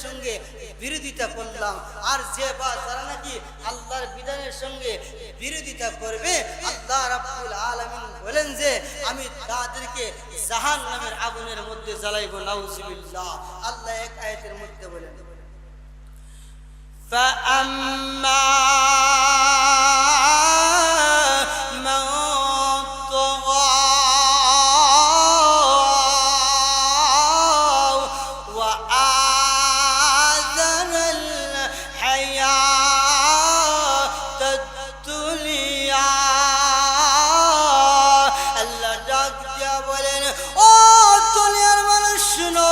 সঙ্গে বিরোধিতা করলাম। আর যে বা যারা নাকি আল্লাহর বিধানের সঙ্গে বিরোধিতা করবে, আল্লাহ রাব্বুল আলামিন বলেন যে আমি তাদেরকে জাহান্নামের আগুনের মধ্যে জ্বালাইব। নাউজুবিল্লাহ। আল্লাহ এক আয়াতের মধ্যে বলেন, فأما من طغى وآثر الحياة الدنيا। আল্লাহ ডাক দিয়া বলেন, ও দুনিয়ার মানুষ শুনো,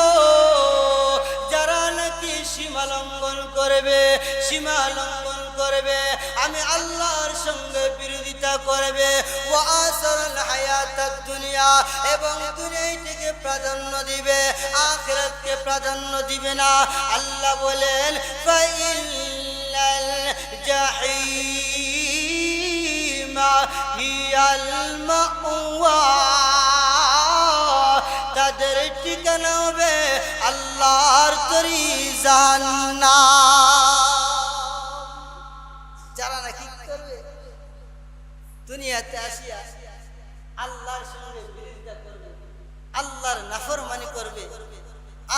যারা নাকি সীমা লঙ্ঘন করবে, সীমা লঙ্ঘন করবে, আমি আল্লাহর সঙ্গে বিরোধিতা করবে, ওয়া আসরাল হায়াতাদ দুনিয়া, এবং দুনিয়াকে প্রাধান্য দিবে, আখিরাতকে প্রাধান্য দিবে না। আল্লাহ বলেন, ফাইনাল জাহিমা হিয়াল মাওয়া, তাদের ঠিকানা হবে আল্লাহর তরি জান্নাত। যারা নাকি করবে দুনিয়াতে আসিয়া আল্লাহর সঙ্গে বিরোধিতা করবে, আল্লাহর নাফরমানি করবে,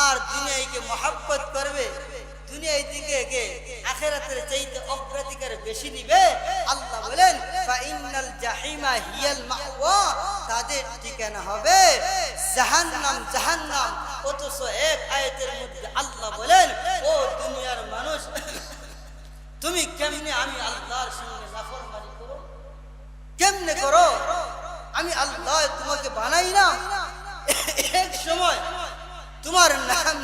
আর দুনিয়াকে মহব্বত করবে, দুনিয়ার দিকে আখিরাতের চাইতে অগ্রাধিকার বেশি দিবে, আল্লাহ বলেন ফাইনাল জাহিমা হিয়াল মাওয়া, তাদের ঠিকানা হবে জাহান্নাম, জাহান্নাম। অথচ এক আয়াতের মধ্যে আল্লাহ বলেন, ও দুনিয়ার মানুষ, তুমি কেমনে আমি আল্লাহর সঙ্গে নাফরমানি করো? কেমনে করো? আমি আল্লাহ তোমাকে বানাই না? এক সময় তোমার নাম